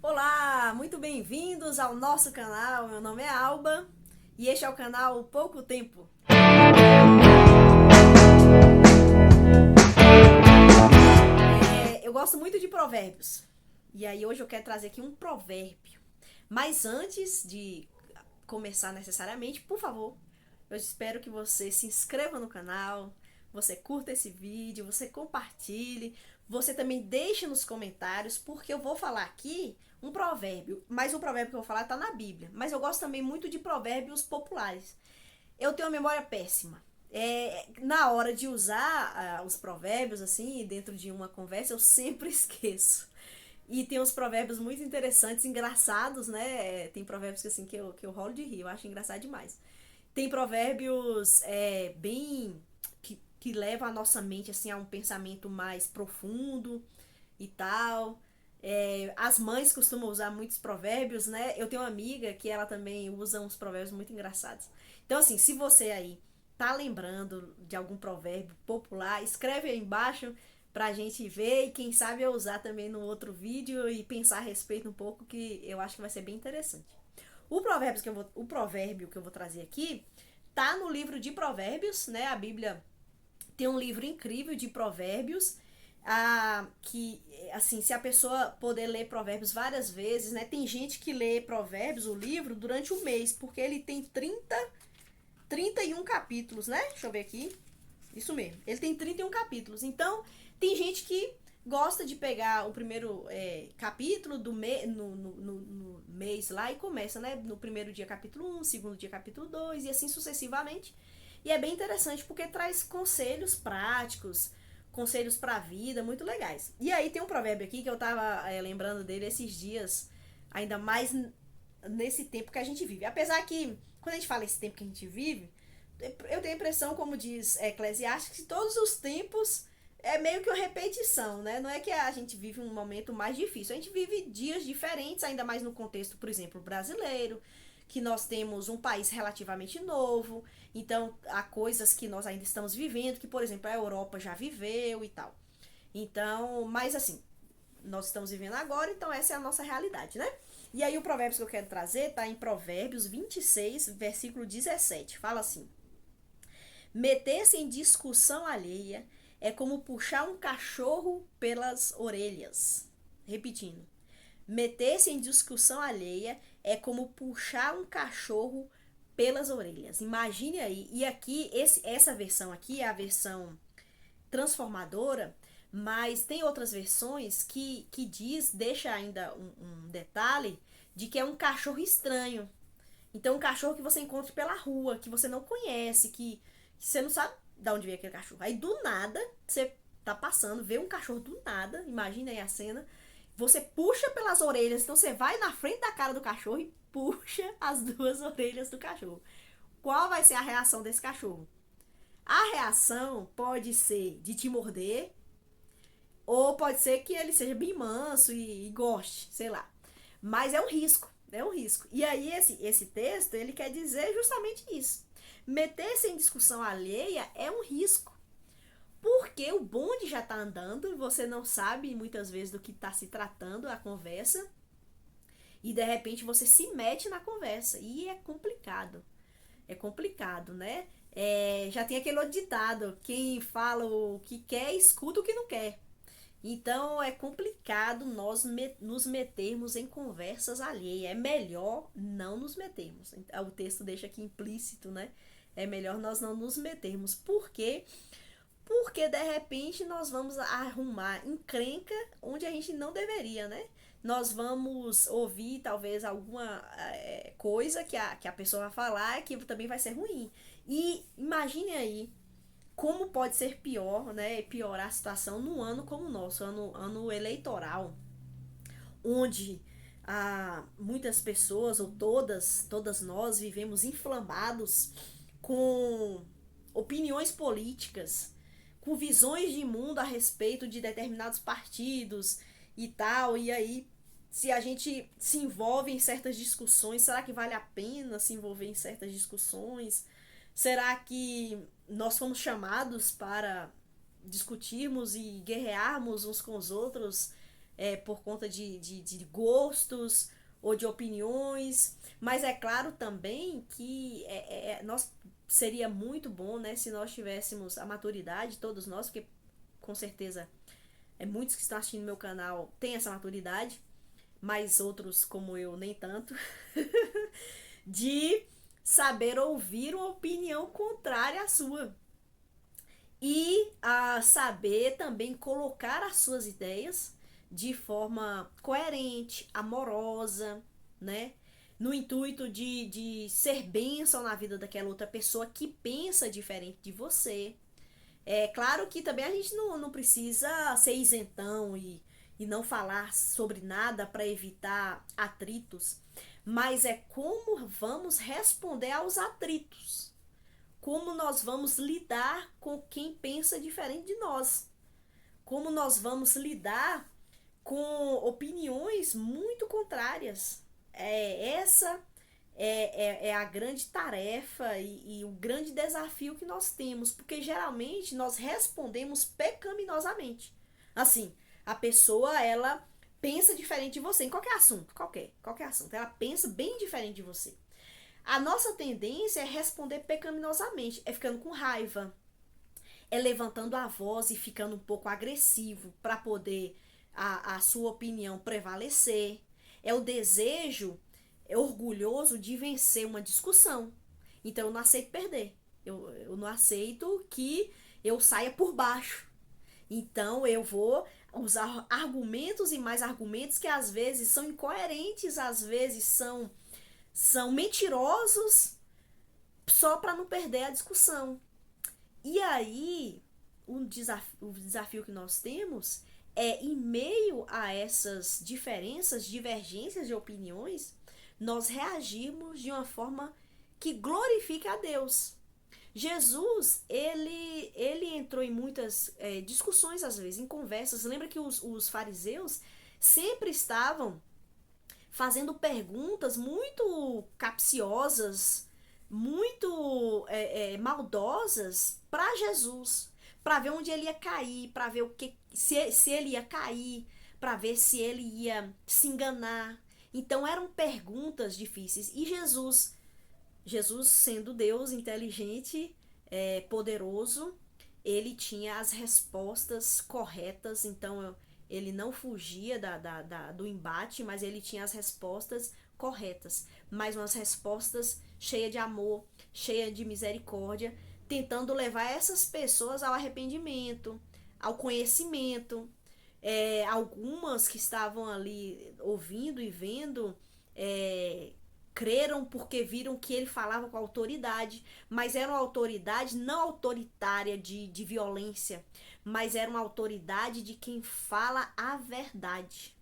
Olá, muito bem-vindos ao nosso canal. Meu nome é Alba e este é o canal Pouco Tempo. Eu gosto muito de provérbios e aí hoje eu quero trazer aqui um provérbio. Mas antes de começar necessariamente, por favor, eu espero que você se inscreva no canal, você curta esse vídeo, você compartilhe, você também deixe nos comentários, porque eu vou falar aqui um provérbio, mas o provérbio que eu vou falar está na Bíblia. Mas eu gosto também muito de provérbios populares. Eu tenho uma memória péssima. Na hora de usar os provérbios, assim, dentro de uma conversa, eu sempre esqueço. E tem uns provérbios muito interessantes, engraçados, né? Tem provérbios que, assim, que eu rolo de rir, eu acho engraçado demais. Tem provérbios bem que levam a nossa mente assim a um pensamento mais profundo e tal. As mães costumam usar muitos provérbios, né? Eu tenho uma amiga que ela também usa uns provérbios muito engraçados. Então, assim, se você aí tá lembrando de algum provérbio popular, escreve aí embaixo pra gente ver e quem sabe eu usar também no outro vídeo e pensar a respeito um pouco, que eu acho que vai ser bem interessante. O provérbio que eu vou trazer aqui tá no livro de Provérbios, né? A Bíblia tem um livro incrível de provérbios. Que, assim, se a pessoa poder ler provérbios várias vezes, né? Tem gente que lê provérbios, o livro, durante um mês, porque ele tem 31 capítulos, né? Deixa eu ver aqui. Isso mesmo. Ele tem 31 capítulos. Então, tem gente que gosta de pegar o primeiro capítulo no mês lá e começa, né? No primeiro dia capítulo 1, segundo dia capítulo 2 e assim sucessivamente. E é bem interessante porque traz conselhos práticos, conselhos pra vida, muito legais. E aí tem um provérbio aqui que eu tava lembrando dele esses dias, ainda mais nesse tempo que a gente vive. Apesar que, quando a gente fala esse tempo que a gente vive, eu tenho a impressão, como diz Eclesiastes, que todos os tempos é meio que uma repetição, né? Não é que a gente vive um momento mais difícil, a gente vive dias diferentes, ainda mais no contexto, por exemplo, brasileiro, que nós temos um país relativamente novo, então há coisas que nós ainda estamos vivendo, que, por exemplo, a Europa já viveu e tal. Então, mas assim, nós estamos vivendo agora, então essa é a nossa realidade, né? E aí o provérbio que eu quero trazer tá em Provérbios 26, versículo 17. Fala assim: meter-se em discussão alheia é como puxar um cachorro pelas orelhas. Repetindo. Meter-se em discussão alheia é como puxar um cachorro pelas orelhas. Imagine aí. E aqui, essa versão aqui é a versão transformadora, mas tem outras versões que deixa ainda um detalhe de que é um cachorro estranho. Então, um cachorro que você encontra pela rua, que você não conhece, que você não sabe de onde veio aquele cachorro. Aí, do nada, você tá passando, vê um cachorro do nada, imagina aí a cena, você puxa pelas orelhas, então você vai na frente da cara do cachorro e puxa as duas orelhas do cachorro. Qual vai ser a reação desse cachorro? A reação pode ser de te morder, ou pode ser que ele seja bem manso e goste, sei lá. Mas é um risco, é um risco. E aí esse texto, ele quer dizer justamente isso. Meter-se em discussão alheia é um risco. Porque o bonde já tá andando e você não sabe muitas vezes do que tá se tratando a conversa. E de repente você se mete na conversa. E é complicado. É complicado, né? Já tem aquele outro ditado: quem fala o que quer, escuta o que não quer. Então é complicado nós nos metermos em conversas alheias. É melhor não nos metermos. O texto deixa aqui implícito, né? É melhor nós não nos metermos. Por quê? Porque de repente nós vamos arrumar encrenca onde a gente não deveria, né? Nós vamos ouvir talvez alguma coisa que a pessoa vai falar que também vai ser ruim. E imagine aí como pode ser pior, né? Piorar a situação num ano como o nosso, ano eleitoral, onde muitas pessoas, ou todas nós, vivemos inflamados com opiniões políticas, com visões de mundo a respeito de determinados partidos e tal, e aí se a gente se envolve em certas discussões, será que vale a pena se envolver em certas discussões? Será que nós fomos chamados para discutirmos e guerrearmos uns com os outros por conta de gostos ou de opiniões, mas é claro também que nós seria muito bom, né, se nós tivéssemos a maturidade, todos nós, porque com certeza muitos que estão assistindo meu canal têm essa maturidade, mas outros como eu nem tanto, de saber ouvir uma opinião contrária à sua e a saber também colocar as suas ideias de forma coerente, amorosa, né? No intuito de ser bênção na vida daquela outra pessoa que pensa diferente de você. É claro que também a gente não precisa ser isentão e não falar sobre nada para evitar atritos, mas é como vamos responder aos atritos, como nós vamos lidar com quem pensa diferente de nós, como nós vamos lidar com opiniões muito contrárias. Essa é a grande tarefa e o grande desafio que nós temos, porque geralmente nós respondemos pecaminosamente. Assim, a pessoa, ela pensa diferente de você em qualquer assunto, qualquer assunto, ela pensa bem diferente de você. A nossa tendência é responder pecaminosamente, é ficando com raiva, é levantando a voz e ficando um pouco agressivo para poder a sua opinião prevalecer. É o desejo orgulhoso de vencer uma discussão. Então eu não aceito perder. Eu não aceito que eu saia por baixo. Então eu vou usar argumentos e mais argumentos que às vezes são incoerentes, às vezes são mentirosos, só para não perder a discussão. E aí, o desafio que nós temos é, em meio a essas diferenças, divergências de opiniões, nós reagirmos de uma forma que glorifique a Deus. Jesus, ele entrou em muitas discussões, às vezes, em conversas. Lembra que os fariseus sempre estavam fazendo perguntas muito capciosas, muito maldosas para Jesus, para ver onde ele ia cair, para ver o que se ele ia cair, para ver se ele ia se enganar. Então eram perguntas difíceis e Jesus sendo Deus inteligente, poderoso, ele tinha as respostas corretas, então ele não fugia do embate, mas ele tinha as respostas corretas, mas umas respostas cheias de amor, cheias de misericórdia, tentando levar essas pessoas ao arrependimento, ao conhecimento. Algumas que estavam ali ouvindo e vendo, é, creram porque viram que ele falava com autoridade, mas era uma autoridade não autoritária de violência, mas era uma autoridade de quem fala a verdade.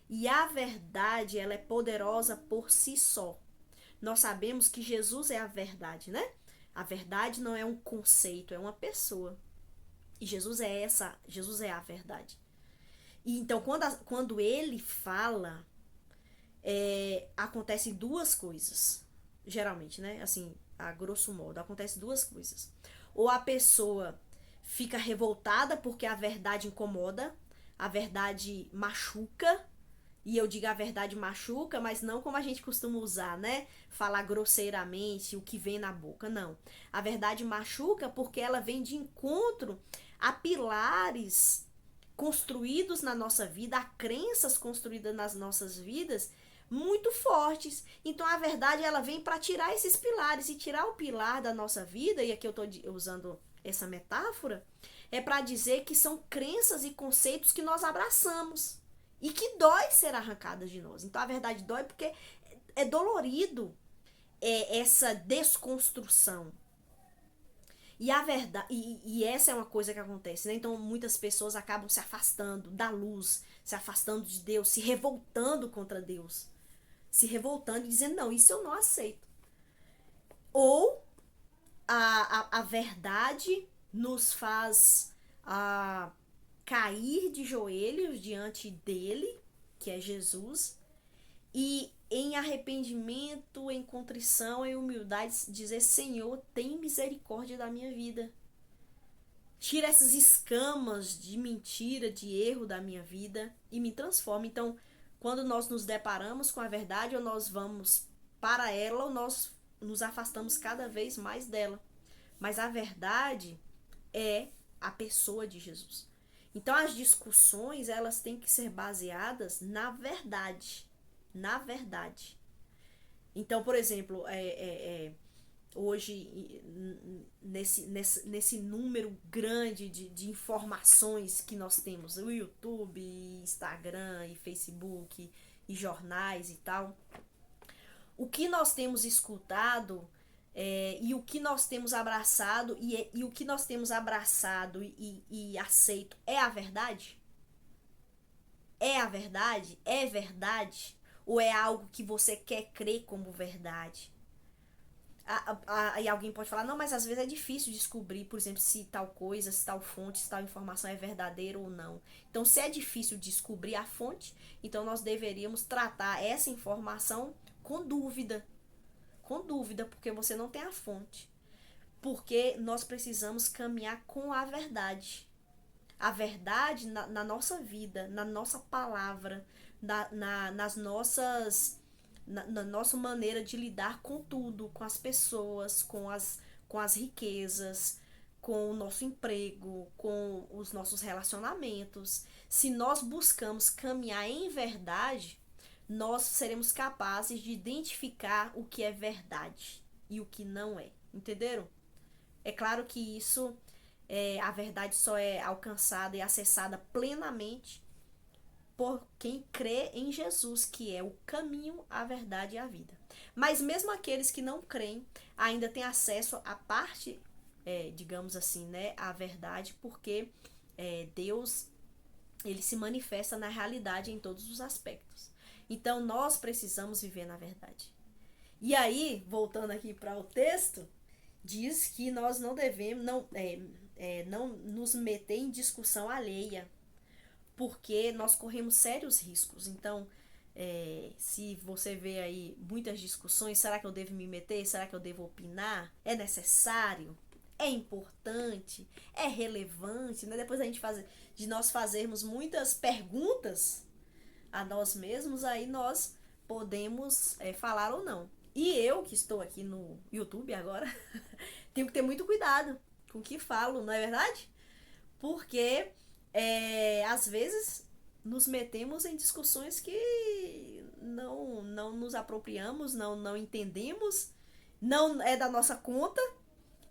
E a verdade, ela é poderosa por si só. Nós sabemos que Jesus é a verdade, né? A verdade não é um conceito, é uma pessoa. E Jesus é a verdade. E então, quando ele fala, acontecem duas coisas. Geralmente, né? Assim, a grosso modo, acontece duas coisas. Ou a pessoa fica revoltada porque a verdade incomoda, a verdade machuca, e eu digo a verdade machuca, mas não como a gente costuma usar, né? Falar grosseiramente o que vem na boca, não. A verdade machuca porque ela vem de encontro a pilares construídos na nossa vida, a crenças construídas nas nossas vidas muito fortes. Então a verdade ela vem para tirar esses pilares e tirar o pilar da nossa vida, e aqui eu estou usando essa metáfora, é para dizer que são crenças e conceitos que nós abraçamos e que dói ser arrancadas de nós. Então a verdade dói porque é dolorido essa desconstrução. E a verdade, e essa é uma coisa que acontece, né? Então muitas pessoas acabam se afastando da luz, se afastando de Deus, se revoltando contra Deus, se revoltando e dizendo, não, isso eu não aceito. Ou a verdade nos faz cair de joelhos diante dele, que é Jesus, e em arrependimento, em contrição, em humildade, dizer, Senhor, tem misericórdia da minha vida. tira essas escamas de mentira, de erro da minha vida e me transforma. Então, quando nós nos deparamos com a verdade, ou nós vamos para ela, ou nós nos afastamos cada vez mais dela. Mas a verdade é a pessoa de Jesus. Então, as discussões, elas têm que ser baseadas na verdade. Na verdade. Então, por exemplo, hoje, nesse número grande de informações que nós temos, o YouTube, Instagram e Facebook e jornais e tal, o que nós temos escutado e o que nós temos abraçado e o que nós temos abraçado e aceito é a verdade? É a verdade? É verdade? Ou é algo que você quer crer como verdade? E alguém pode falar, não, mas às vezes é difícil descobrir, por exemplo, se tal coisa, se tal fonte, se tal informação é verdadeira ou não. Então, se é difícil descobrir a fonte, então nós deveríamos tratar essa informação com dúvida. Com dúvida, porque você não tem a fonte. Porque nós precisamos caminhar com a verdade. A verdade na nossa vida, na nossa palavra, nas nossas na nossa maneira de lidar com tudo, com as pessoas, com as riquezas, com o nosso emprego, com os nossos relacionamentos. Se nós buscamos caminhar em verdade, nós seremos capazes de identificar o que é verdade e o que não é. Entenderam? É claro que a verdade só é alcançada e acessada plenamente por quem crê em Jesus, que é o caminho, a verdade e a vida. Mas mesmo aqueles que não creem ainda têm acesso à parte, digamos assim, né, à verdade, porque Deus, ele se manifesta na realidade em todos os aspectos. Então nós precisamos viver na verdade. E aí, voltando aqui para o texto, diz que nós não devemos não nos meter em discussão alheia, porque nós corremos sérios riscos. Então, se você vê aí muitas discussões, será que eu devo me meter? Será que eu devo opinar? É necessário? É importante? É relevante? Né? Depois de nós fazermos muitas perguntas a nós mesmos, aí nós podemos falar ou não. E eu, que estou aqui no YouTube agora, tenho que ter muito cuidado com o que falo, não é verdade? Porque às vezes nos metemos em discussões que não nos apropriamos, não entendemos, não é da nossa conta,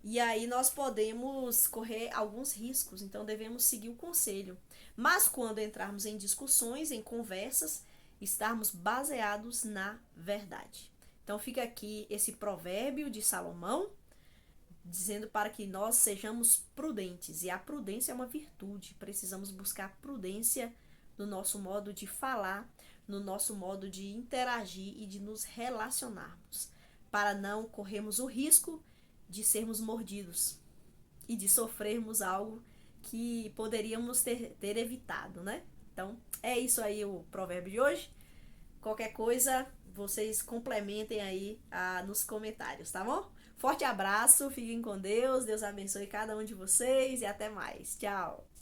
e aí nós podemos correr alguns riscos, então devemos seguir o conselho. Mas quando entrarmos em discussões, em conversas, estarmos baseados na verdade. Então fica aqui esse provérbio de Salomão, dizendo para que nós sejamos prudentes. E a prudência é uma virtude. Precisamos buscar prudência no nosso modo de falar, no nosso modo de interagir e de nos relacionarmos, para não corrermos o risco de sermos mordidos e de sofrermos algo que poderíamos ter evitado, né? Então, é isso aí o provérbio de hoje. Qualquer coisa, vocês complementem aí nos comentários, tá bom? Forte abraço, fiquem com Deus, Deus abençoe cada um de vocês e até mais. Tchau!